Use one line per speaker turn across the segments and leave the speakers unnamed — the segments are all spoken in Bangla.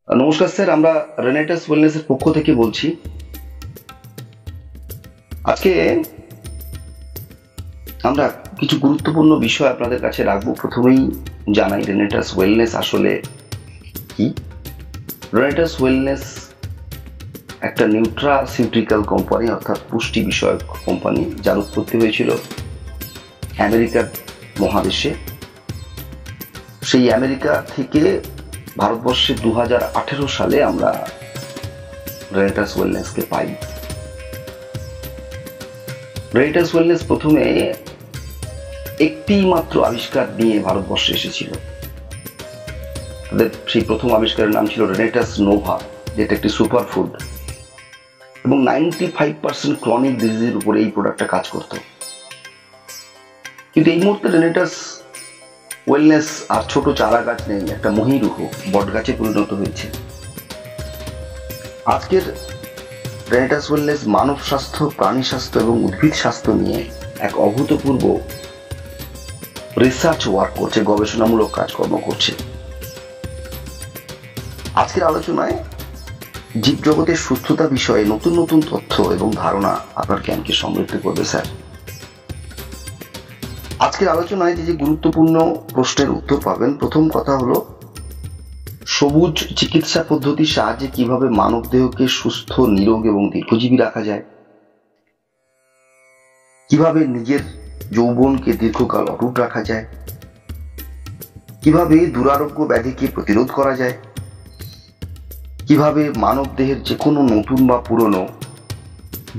নমস্কার স্যার, আমরা রেনেটাস ওয়েলনেস এর পক্ষ থেকে বলছি। আজকে আমরা কিছু গুরুত্বপূর্ণ বিষয় আপনাদের কাছে রাখবো। প্রথমেই জানাই রেনেটাস ওয়েলনেস আসলে কি। রেনেটাস ওয়েলনেস একটা নিউট্রাসিউটিক্যাল কোম্পানি, অর্থাৎ পুষ্টি বিষয়ক কোম্পানি, যার উৎপত্তি হয়েছিল আমেরিকার মহাদেশে। সেই আমেরিকা থেকে ভারতবর্ষে 2018 সালে আমরা রেনেটাস ওয়েলনেসকে পাই। রেনেটাস ওয়েলনেস প্রথমে একটি মাত্র আবিষ্কার নিয়ে ভারতবর্ষে এসেছিল। তাদের সেই প্রথম আবিষ্কারের নাম ছিল রেনেটাস নোভা, যেটা একটি সুপার ফুড, এবং 95% ক্রনিক ডিজিজের উপরে এই প্রোডাক্টটা কাজ করত। কিন্তু এই মুহূর্তে রেনেটাস ওয়েলনেস আর ছোট চারা গাছ নেই, একটা মহিরুহ বট গাছে পরিণত হয়েছে। আজকের রেনেটাস ওয়েলনেস মানব স্বাস্থ্য, প্রাণী স্বাস্থ্য এবং উদ্ভিদ স্বাস্থ্য নিয়ে এক অভূতপূর্ব রিসার্চ ওয়ার্ক করছে, গবেষণামূলক কাজকর্ম করছে। আজকের আলোচনায় জীবজগতের সুস্থতা বিষয়ে নতুন নতুন তথ্য এবং ধারণা আপনার জ্ঞানকে সমৃদ্ধ করবে স্যার। আজকের আলোচনায় যে গুরুত্বপূর্ণ প্রশ্নের উত্তর পাবেন। প্রথম কথা হলো, সবুজ চিকিৎসা পদ্ধতির সাহায্যে কিভাবে মানব দেহকে সুস্থ, নিরোগ এবং দীর্ঘজীবী রাখা যায়, কিভাবে নিজের যৌবনকে দীর্ঘকাল অটুট রাখা যায়, কিভাবে দুরারোগ্য ব্যাধিকে প্রতিরোধ করা যায়, কিভাবে মানব দেহের যে কোনো নতুন বা পুরনো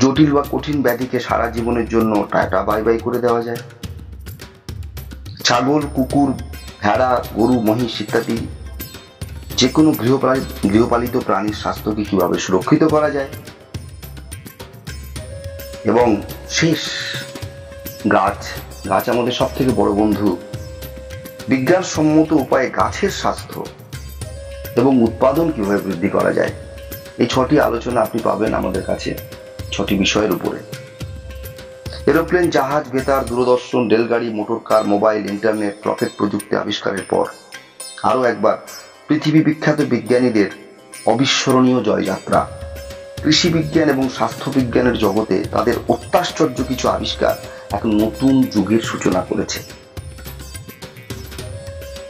জটিল বা কঠিন ব্যাধিকে সারা জীবনের জন্য টাটা বাই বাই করে দেওয়া যায়, ছাগল, কুকুর, ভেড়া, গরু, মহিষ ইত্যাদি যে কোনো গৃহপালিত প্রাণীর স্বাস্থ্যকে কিভাবে সুরক্ষিত করা যায়, এবং শেষ, গাছ গাছ আমাদের সব থেকে বড় বন্ধু। বিজ্ঞানসম্মত উপায়ে গাছের স্বাস্থ্য এবং উৎপাদন কিভাবে বৃদ্ধি করা যায়, এই 6টি আলোচনা আপনি পাবেন আমাদের কাছে 6টি বিষয়ের উপরে। এরোপ্লেন, জাহাজ, বেতার, দূরদর্শন, রেলগাড়ি, motor car, mobile, internet, rocket প্রযুক্তি আবিষ্কারের পর আরও একবার পৃথিবী বিখ্যাত বিজ্ঞানীদের অবিস্মরণীয় জয়যাত্রা। কৃষি বিজ্ঞান এবং স্বাস্থ্য বিজ্ঞানের জগতে তাদের অত্যাশ্চর্য কিছু আবিষ্কার এক নতুন যুগের সূচনা করেছে।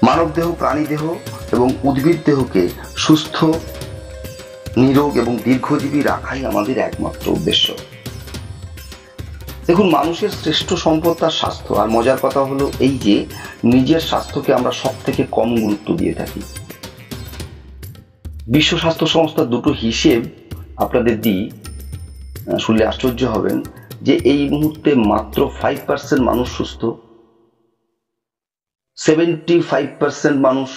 মানব দেহ, প্রাণী দেহ এবং উদ্ভিদ দেহকে সুস্থ, নিরোগ এবং দীর্ঘজীবী রাখাই আমাদের একমাত্র উদ্দেশ্য। দেখুন, মানুষের শ্রেষ্ঠ সম্পদ তার স্বাস্থ্য। আর মজার কথা হলো এই যে, নিজের স্বাস্থ্যকে আমরা সব থেকে কম গুরুত্ব দিয়ে থাকি। বিশ্ব স্বাস্থ্য সংস্থার দুটো হিসেব আপনাদের দিই, শুনলে আশ্চর্য হবেন যে এই মুহূর্তে মাত্র 5% মানুষ সুস্থ, 75% মানুষ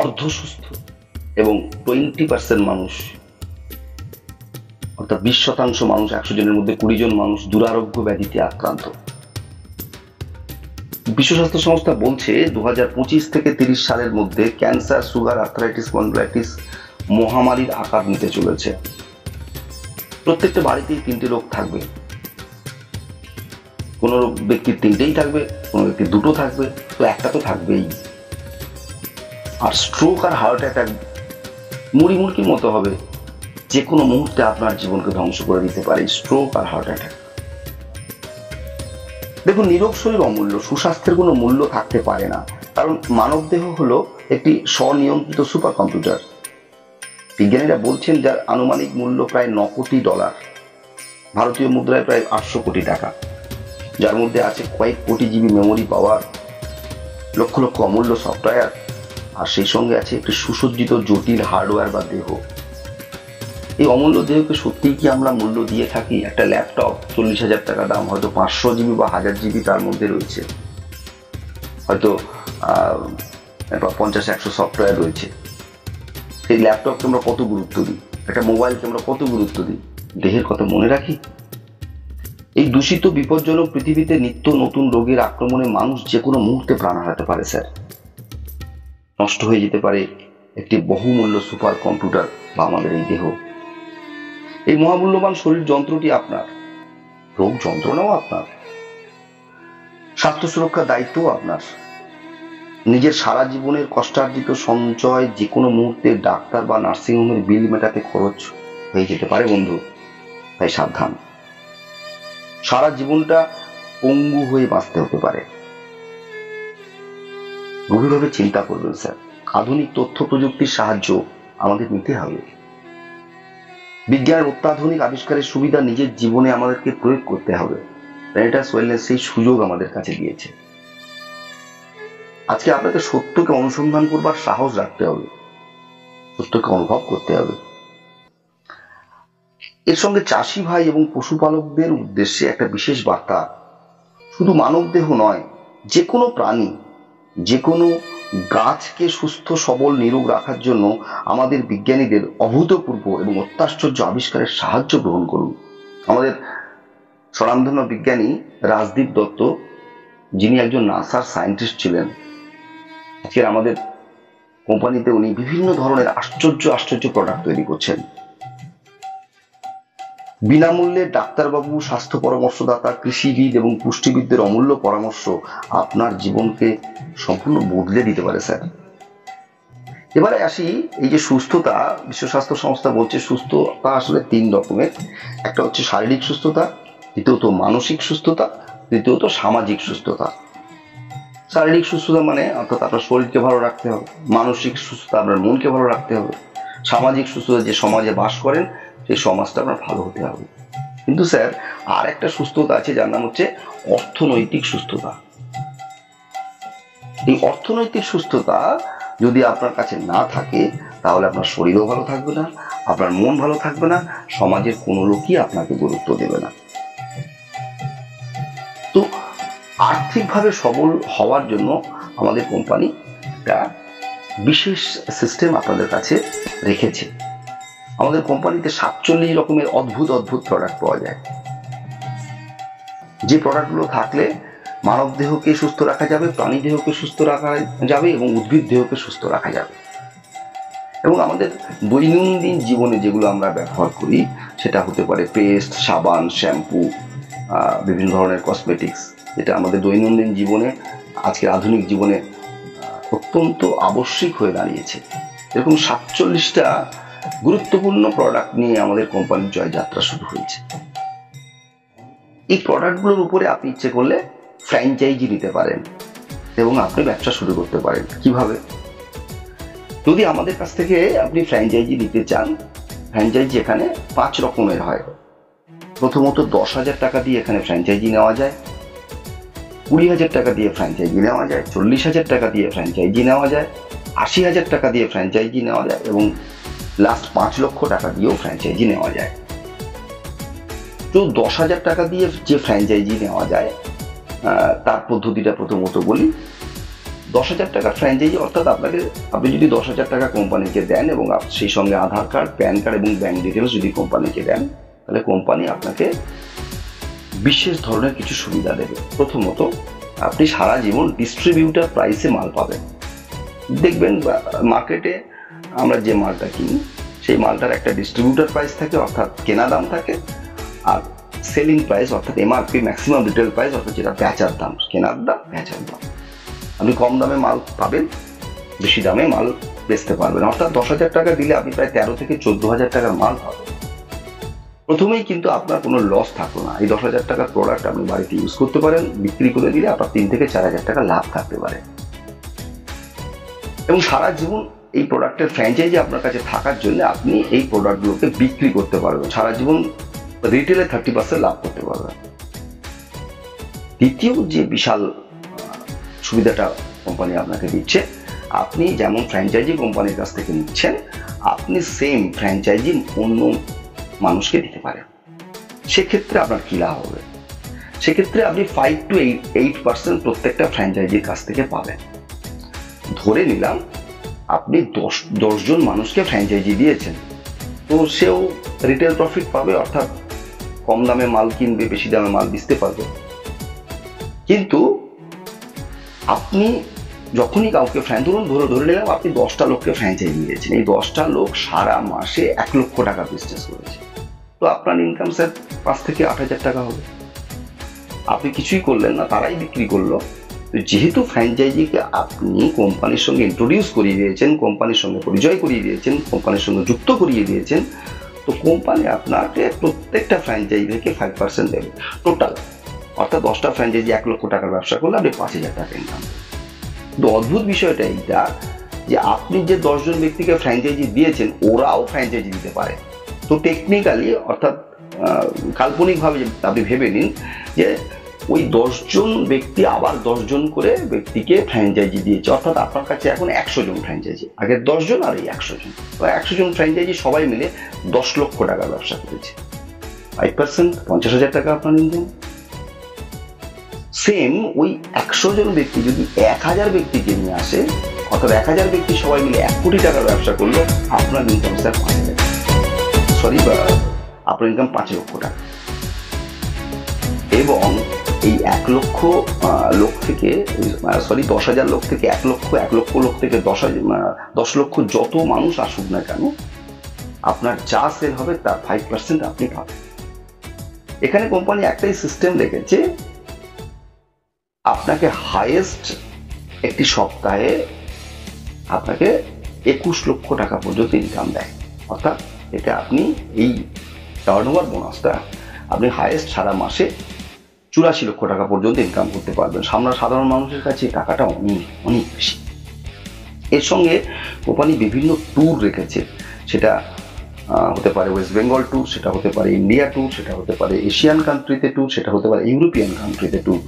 অর্ধ সুস্থ, এবং 20% মানুষ, অর্থাৎ 20% মানুষ, 100 জনের মধ্যে 20 জন মানুষ দুরারোগ্য ব্যাধিতে আক্রান্ত। বিশ্ব স্বাস্থ্য সংস্থা বলছে 2025 থেকে 30 সালের মধ্যে ক্যান্সার, সুগার, আর্থ্রাইটিস, স্পন্ডিলাইটিস মহামারীর আকার নিতে চলেছে। প্রত্যেকটা বাড়িতেই 3টে রোগ থাকবে। কোনো ব্যক্তির 3টেই থাকবে, কোনো ব্যক্তির 2টো থাকবে, তো একটা তো থাকবেই। আর স্ট্রোক আর হার্ট অ্যাটাক মুড়ি মুড়কির মতো হবে, যে কোনো মুহূর্তে আপনার জীবনকে ধ্বংস করে দিতে পারে স্ট্রোক আর হার্ট অ্যাটাক। দেখুন, নিরোগ শরীর অমূল্য, সুস্বাস্থ্যের কোনো মূল্য থাকতে পারে না, কারণ মানব দেহ হলো একটি স্বনিয়ন্ত্রিত সুপার কম্পিউটার। বিজ্ঞানীরা বলছেন যার আনুমানিক মূল্য প্রায় $9 কোটি, ভারতীয় মুদ্রায় প্রায় 800 কোটি টাকা, যার মধ্যে আছে কয়েক কোটি জিবি মেমোরি পাওয়ার, লক্ষ লক্ষ অমূল্য সফটওয়্যার, আর সেই সঙ্গে আছে একটি সুসজ্জিত জটিল হার্ডওয়্যার বা দেহ। এই অমূল্য দেহকে সত্যিই কি আমরা মূল্য দিয়ে থাকি? একটা ল্যাপটপ 40,000 টাকা দাম, হয়তো 500 জিবি বা 1000 জিবি তার মধ্যে রয়েছে, হয়তো 50-100 সফটওয়্যার রয়েছে। সেই ল্যাপটপকে আমরা কত গুরুত্ব দিই, একটা মোবাইলকে আমরা কত গুরুত্ব দিই, দেহের কথা মনে রাখি? এই দূষিত বিপজ্জনক পৃথিবীতে নিত্য নতুন রোগের আক্রমণে মানুষ যে কোনো মুহূর্তে প্রাণ হারাতে পারে স্যার। নষ্ট হয়ে যেতে পারে একটি বহুমূল্য সুপার কম্পিউটার বা আমাদের এই দেহ। এই মহামূল্যবান শরীর যন্ত্রটি আপনার, রোগ যন্ত্রণাও আপনার, স্বাস্থ্য সুরক্ষার দায়িত্বও আপনার। নিজের সারা জীবনের কষ্টার্জিত সঞ্চয় যে কোনো মুহূর্তে ডাক্তার বা নার্সিংহোমের বিল মেটাতে খরচ হয়ে যেতে পারে বন্ধু। তাই সাবধান। সারা জীবনটা পঙ্গু হয়ে বাঁচতে হতে পারে। গভীরভাবে চিন্তা করবেন স্যার। আধুনিক তথ্য প্রযুক্তির সাহায্য আমাদের নিতে হবে। বিজ্ঞানের অত্যাধুনিক আবিষ্কারের সুবিধা নিজের জীবনে আমাদেরকে প্রয়োগ করতে হবে। প্ল্যানেটাস ওয়েলনেস সেই সুযোগ আমাদের কাছে দিয়েছে। আজকে আপনাকে সত্যকে অনুসন্ধান করবার সাহস রাখতে হবে, সত্যকে অনুভব করতে হবে। এর সঙ্গে চাষি ভাই এবং পশুপালকদের উদ্দেশ্যে একটা বিশেষ বার্তা। শুধু মানব দেহ নয়, যে কোনো প্রাণী, যে কোনো গাছকে সুস্থ সবল নিরোগ রাখার জন্য আমাদের বিজ্ঞানীদের অভূতপূর্ব এবং অত্যাশ্চর্য আবিষ্কারের সাহায্য গ্রহণ করুন। আমাদের স্বনামধন্য বিজ্ঞানী রাজদীপ দত্ত, যিনি একজন নাসার সায়েন্টিস্ট ছিলেন, আজকের আমাদের কোম্পানিতে উনি বিভিন্ন ধরনের আশ্চর্য প্রোডাক্ট তৈরি করছেন। বিনামূল্যে ডাক্তারবাবু, স্বাস্থ্য পরামর্শদাতা, কৃষিবিদ এবং পুষ্টিবিদদের অমূল্য পরামর্শ আপনার জীবনকে সম্পূর্ণ বদলে দিতে পারে স্যার। এবারে আসি, এই যে সুস্থতা, বিশ্ব স্বাস্থ্য সংস্থা বলছে সুস্থতা আসলে 3 রকমের। একটা হচ্ছে শারীরিক সুস্থতা, দ্বিতীয়ত মানসিক সুস্থতা, তৃতীয়ত সামাজিক সুস্থতা। শারীরিক সুস্থতা মানে অর্থাৎ আপনার শরীরকে ভালো রাখতে হবে, মানসিক সুস্থতা আপনার মনকে ভালো রাখতে হবে, সামাজিক সুস্থতা যে সমাজে বাস করেন সেই সমাজটা আপনার ভালো হতে হবে। কিন্তু স্যার আর একটা সুস্থতা আছে যার নাম হচ্ছে অর্থনৈতিক সুস্থতা। এই অর্থনৈতিক সুস্থতা যদি আপনার কাছে না থাকে তাহলে আপনার শরীরও ভালো থাকবে না, আপনার মন ভালো থাকবে না, সমাজের কোনো লোকই আপনাকে গুরুত্ব দেবে না। তো আর্থিকভাবে সবল হওয়ার জন্য আমাদের কোম্পানি একটা বিশেষ সিস্টেম আপনাদের কাছে রেখেছে। আমাদের কোম্পানিতে 47 রকমের অদ্ভুত প্রোডাক্ট পাওয়া যায়, যে প্রোডাক্টগুলো থাকলে মানব দেহকে সুস্থ রাখা যাবে, প্রাণী দেহকে সুস্থ রাখা যাবে এবং উদ্ভিদ দেহকে সুস্থ রাখা যাবে। এবং আমাদের দৈনন্দিন জীবনে যেগুলো আমরা ব্যবহার করি সেটা হতে পারে পেস্ট, সাবান, শ্যাম্পু, বিভিন্ন ধরনের কসমেটিক্স, যেটা আমাদের দৈনন্দিন জীবনে, আজকের আধুনিক জীবনে অত্যন্ত আবশ্যিক হয়ে দাঁড়িয়েছে। এরকম 47টা গুরুত্বপূর্ণ প্রোডাক্ট নিয়ে আমাদের কোম্পানির জয়যাত্রা শুরু হয়েছে। এই প্রোডাক্টগুলোর উপরে আপনি ইচ্ছে করলে ফ্র্যাঞ্চাইজি নিতে পারেন এবং আপনি ব্যবসা শুরু করতে পারেন। কিভাবে? যদি আমাদের কাছ থেকে আপনি ফ্র্যাঞ্চাইজি নিতে চান, ফ্র্যাঞ্চাইজি এখানে 5 রকমের হয়। প্রথমত 10,000 টাকা দিয়ে এখানে ফ্র্যাঞ্চাইজি নেওয়া যায়, 20,000 টাকা দিয়ে ফ্র্যাঞ্চাইজি নেওয়া যায়, 40,000 টাকা দিয়ে ফ্র্যাঞ্চাইজি নেওয়া যায়, 80,000 টাকা দিয়ে ফ্র্যাঞ্চাইজি নেওয়া যায় এবং লাস্ট 5 লক্ষ টাকা দিয়েও ফ্র্যাঞ্চাইজি নেওয়া যায়। তো 10,000 টাকা দিয়ে যে ফ্র্যাঞ্চাইজি নেওয়া যায় তার পদ্ধতিটা প্রথমত বলি। 10,000 টাকা ফ্র্যাঞ্চাইজি অর্থাৎ আপনি যদি 10,000 টাকা কোম্পানিকে দেন এবং সেই সঙ্গে আধার কার্ড, প্যান কার্ড এবং ব্যাংক ডিটেলস যদি কোম্পানিকে দেন, তাহলে কোম্পানি আপনাকে বিশেষ ধরনের কিছু সুবিধা দেবে। প্রথমত আপনি সারা জীবন ডিস্ট্রিবিউটার প্রাইসে মাল পাবেন। দেখবেন মার্কেটে আমরা যে মালটা কিনি সেই মালটার একটা ডিস্ট্রিবিউটার প্রাইস থাকে, অর্থাৎ কেনা দাম থাকে, আর সেলিং প্রাইস অর্থাৎ এমআরপি, ম্যাক্সিমাম রিটেল প্রাইস, অর্থাৎ যেটা বেচার দাম, কেনার দাম, বেচার দাম। আপনি কম দামে মাল পাবেন, বেশি দামে মাল বেচতে পারবেন। অর্থাৎ 10,000 টাকা দিলে আপনি প্রায় 13 থেকে 14,000 টাকার মাল পাবেন। প্রথমেই কিন্তু আপনার কোনো লস থাকলো না। এই 10,000 টাকার প্রোডাক্ট আপনি বাড়িতে ইউজ করতে পারেন, বিক্রি করে দিলে আপনার 3 থেকে 4,000 টাকা লাভ থাকতে পারে। এবং সারা জীবন এই প্রোডাক্টের ফ্র্যাঞ্চাইজি আপনার কাছে থাকার জন্য আপনি এই প্রোডাক্টগুলোকে বিক্রি করতে পারবেন, সারা জীবন রিটেলে 30% লাভ করতে পারবেন। দ্বিতীয় যে বিশাল সুবিধাটা কোম্পানি আপনাকে দিচ্ছে, আপনি যেমন ফ্র্যাঞ্চাইজি কোম্পানির কাছ থেকে নিচ্ছেন, আপনি সেম ফ্র্যাঞ্চাইজি অন্য মানুষকে দিতে পারেন। সেক্ষেত্রে আপনার কি লাভ হবে? সেক্ষেত্রে আপনি 5 to 8% প্রত্যেকটা ফ্র্যাঞ্চাইজির কাছ থেকে পাবেন। ধরে নিলাম আপনি 10 জন মানুষকে ফ্র্যাঞ্চাইজি দিয়েছেন, তো সেও রিটেল প্রফিট পাবে, অর্থাৎ কম দামে মাল কিনবে, বেশি দামে মাল বেচতে পারবে। কিন্তু আপনি যখনই কাউকে ধরে নিলাম আপনি 10টা লোককে ফ্র্যাঞ্চাইজি দিয়েছেন, এই 10টা লোক সারা মাসে 1 লক্ষ টাকা বিজনেস করেছে, তো আপনার ইনকাম স্যার 5 থেকে 8,000 টাকা হবে। আপনি কিছুই করলেন না, তারাই বিক্রি করলো, তো যেহেতু ফ্র্যাঞ্চাইজিকে আপনি কোম্পানির সঙ্গে ইন্ট্রোডিউস করিয়ে দিয়েছেন, কোম্পানির সঙ্গে পরিচয় করিয়ে দিয়েছেন, কোম্পানির সঙ্গে যুক্ত করিয়ে দিয়েছেন, তো কোম্পানি আপনাকে প্রত্যেকটা ফ্র্যাঞ্চাইজি থেকে 5% দেবে টোটাল। অর্থাৎ 10টা ফ্র্যাঞ্চাইজি 1 লক্ষ টাকার ব্যবসা করলে আপনি 5,000 টাকা ইনকাম। কিন্তু অদ্ভুত বিষয়টা এইটা যে আপনি যে 10 জন ব্যক্তিকে ফ্র্যাঞ্চাইজি দিয়েছেন ওরাও ফ্র্যাঞ্চাইজি দিতে পারে। তো টেকনিক্যালি অর্থাৎ কাল্পনিকভাবে আপনি ভেবে নিন যে ওই 10 জন ব্যক্তি আবার 10 জন করে ব্যক্তিকে ফ্র্যাঞ্চাইজি দিয়েছে, অর্থাৎ আপনার কাছে এখন 100 জন ফ্র্যাঞ্চাইজি, আগে 10 জন আর এই 100 জন, তো 100 জন ফ্র্যাঞ্চাইজি সবাই মিলে 10 লক্ষ টাকার ব্যবসা করেছে। 5% 50,000 টাকা আপনার ইনকাম। সেম ওই 100 জন ব্যক্তি যদি 1000 ব্যক্তিকে নিয়ে আসে, অর্থাৎ 1000 ব্যক্তি সবাই মিলে 1 কোটি টাকার ব্যবসা করলো, আপনার ইনকাম স্যার 5,000, সরি আপনার ইনকাম 5 লক্ষ টাকা। এবং এই 1 লক্ষ লোক থেকে, সরি 10,000 লোক থেকে 1 লক্ষ, 1 লক্ষ লোক থেকে 10 লক্ষ যত মানুষ আসুক না কেন, আপনার যা সেল হবে তার 5% আপনি পাবেন। এখানে কোম্পানি একটাই সিস্টেম রেখেছে, আপনাকে হাইয়েস্ট একটি সপ্তাহে আপনাকে 21 লক্ষ টাকা পর্যন্ত ইনকাম দেয়। অর্থাৎ এটা আপনি এই টার্নওভার বোনাসটা আপনি হাইয়েস্ট সারা মাসে 84 লক্ষ টাকা পর্যন্ত ইনকাম করতে পারবেন। সাধারণ মানুষের কাছে টাকাটা অনেক অনেক বেশি। এর সঙ্গে কোম্পানি বিভিন্ন ট্যুর রেখেছে, সেটা হতে পারে ওয়েস্ট বেঙ্গল ট্যুর, সেটা হতে পারে ইন্ডিয়া ট্যুর, সেটা হতে পারে এশিয়ান কান্ট্রিতে ট্যুর, সেটা হতে পারে ইউরোপিয়ান কান্ট্রিতে ট্যুর।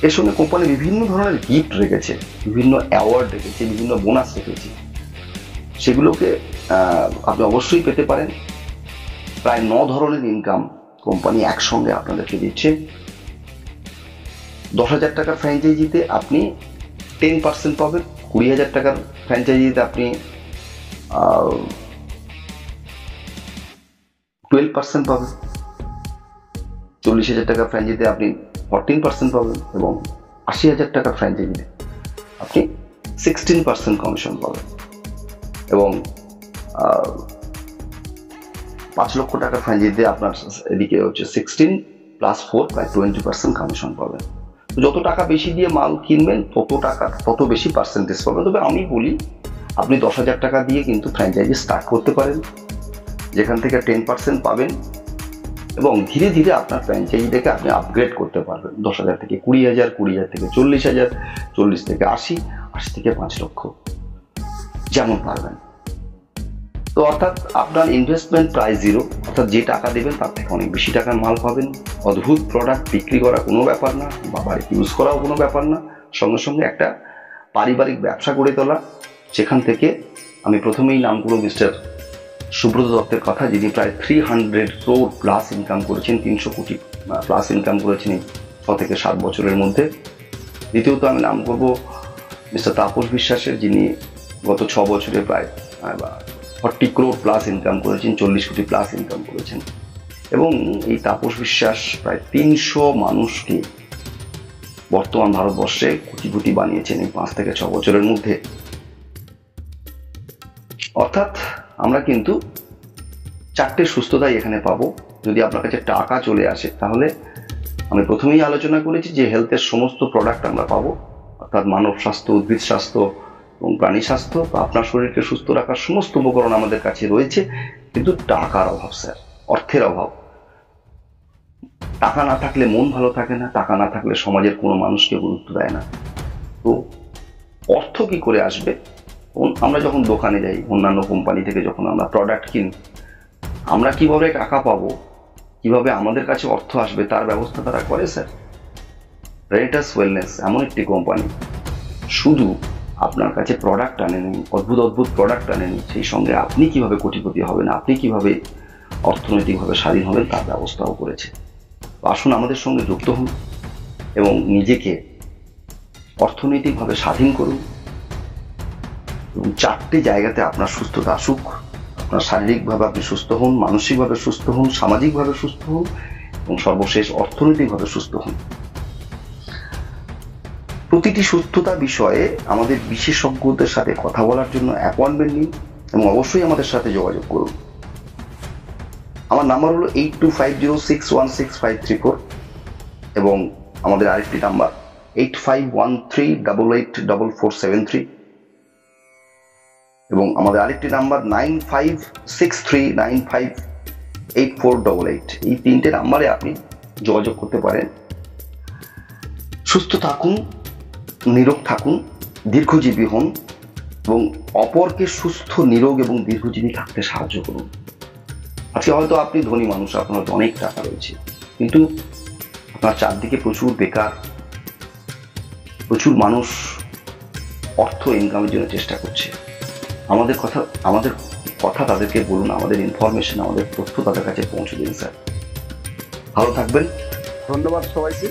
এর সঙ্গে কোম্পানি বিভিন্ন ধরনের গিফট রেখেছে, বিভিন্ন অ্যাওয়ার্ড রেখেছে, বিভিন্ন বোনাস রেখেছে, সেগুলোকে আপনি অবশ্যই পেতে পারেন। প্রায় 9 ধরনের ইনকাম কোম্পানি একসঙ্গে আপনাদেরকে দিচ্ছে। 10,000 টাকার ফ্র্যাঞ্চাইজিতে আপনি 10% পাবেন, 20,000 টাকার ফ্র্যাঞ্চাইজিতে আপনি 12% পাবেন, 40,000 টাকার ফ্র্যাঞ্চাইজিতে আপনি 14% পাবেন, এবং 80,000 টাকার ফ্র্যাঞ্চাইজিতে আপনি 16% কমিশন পাবেন, এবং 5 লক্ষ টাকার ফ্র্যাঞ্চাইজিতে আপনার এদিকে হচ্ছে 16 + 4 প্রায় 20% কমিশন পাবেন। যত টাকা বেশি দিয়ে মাল কিনবেন তত বেশি পার্সেন্টেজ পাবেন। তবে আমি বলি আপনি 10,000 টাকা দিয়ে কিন্তু ফ্র্যাঞ্চাইজি স্টার্ট করতে পারেন, যেখান থেকে 10% পাবেন, এবং ধীরে ধীরে আপনার ফ্র্যাঞ্চাইজিটাকে আপনি আপগ্রেড করতে পারবেন। 10,000 থেকে 20,000, 20,000 থেকে 40,000, 40 থেকে 80, 80 থেকে 5 লক্ষ, যেমন পারবেন। তো অর্থাৎ আপনার ইনভেস্টমেন্ট প্রায় 0, অর্থাৎ যে টাকা দেবেন তার থেকে অনেক বেশি টাকার মাল পাবেন। অদ্ভুত প্রোডাক্ট বিক্রি করা কোনো ব্যাপার না, বা বাড়িতে ইউজ করাও কোনো ব্যাপার না, সঙ্গে সঙ্গে একটা পারিবারিক ব্যবসা গড়ে তোলা, যেখান থেকে আমি প্রথমেই নাম করব মিস্টার সুব্রত দত্তের কথা, যিনি প্রায় 300 crore প্লাস ইনকাম করেছেন, 300 কোটি প্লাস ইনকাম করেছেন এই 6 থেকে 7 বছরের মধ্যে। দ্বিতীয়ত আমি নাম করব মিস্টার তাপস বিশ্বাসের, যিনি গত 6 বছরে প্রায় 40 crore প্লাস ইনকাম করেছেন, 40 কোটি প্লাস ইনকাম করেছেন। এবং এই তাপস বিশ্বাস প্রায় 300 মানুষকে বর্তমান ভারতবর্ষে কোটিপতি বানিয়েছেন এই 5 থেকে 6 বছরের মধ্যে। অর্থাৎ আমরা কিন্তু 4টে সুস্থতাই এখানে পাবো। যদি আপনার কাছে টাকা চলে আসে, তাহলে আমি প্রথমেই আলোচনা করেছি যে হেলথের সমস্ত প্রোডাক্ট আমরা পাবো, অর্থাৎ মানব স্বাস্থ্য, উদ্ভিদ স্বাস্থ্য এবং প্রাণী স্বাস্থ্য, বা আপনার শরীরকে সুস্থ রাখার সমস্ত উপকরণ আমাদের কাছে রয়েছে। কিন্তু টাকার অভাব স্যার, অর্থের অভাব। টাকা না থাকলে মন ভালো থাকে না, টাকা না থাকলে সমাজের কোনো মানুষকে গুরুত্ব দেয় না। তো অর্থ কি করে আসবে? আমরা যখন দোকানে যাই, অন্যান্য কোম্পানি থেকে যখন আমরা প্রোডাক্ট কিনি, আমরা কিভাবে টাকা পাবো, কিভাবে আমাদের কাছে অর্থ আসবে, তার ব্যবস্থা তারা করে স্যার। রেডিটাস ওয়েলনেস এমন একটি কোম্পানি, শুধু আপনার কাছে প্রোডাক্ট আনেনি, অদ্ভুত অদ্ভুত প্রোডাক্ট আনেনি, সেই সঙ্গে আপনি কিভাবে কোটিপতি হবেন, আপনি কিভাবে অর্থনৈতিকভাবে স্বাধীন হবেন তার ব্যবস্থাও করেছে। আসুন আমাদের সঙ্গে যুক্ত হন এবং নিজেকে অর্থনৈতিকভাবে স্বাধীন করুন, এবং 4টে জায়গাতে আপনার সুস্থতা আসুক। আপনার শারীরিকভাবে আপনি সুস্থ হন, মানসিকভাবে সুস্থ হন, সামাজিকভাবে সুস্থ হন, এবং সর্বশেষ অর্থনৈতিকভাবে সুস্থ হন। প্রতিটি সুস্থতা বিষয়ে আমাদের বিশেষজ্ঞদের সাথে কথা বলার জন্য অ্যাপয়েন্টমেন্ট নিন, এবং অবশ্যই আমাদের সাথে যোগাযোগ করুন। আমার নাম্বার হলো 8250616534, এবং আমাদের আরেকটি নাম্বার 8513884473 এবং আমাদের আরেকটি নাম্বার 9563958488। এই তিনটে নাম্বারে আপনি যোগাযোগ করতে পারেন। সুস্থ থাকুন, নিরোগ থাকুন, দীর্ঘজীবী হন এবং অপরকে সুস্থ, নিরোগ এবং দীর্ঘজীবী থাকতে সাহায্য করুন। আজকে হয়তো আপনি ধনী মানুষ, আপনার হয়তো অনেক টাকা রয়েছে, কিন্তু আপনার চারদিকে প্রচুর বেকার, প্রচুর মানুষ অর্থ ইনকামের জন্য চেষ্টা করছে। আমাদের কথা তাদেরকে বলুন, আমাদের ইনফরমেশন, আমাদের তথ্য তাদের কাছে পৌঁছে দিন স্যার। ভালো থাকবেন।
ধন্যবাদ সবাইকে।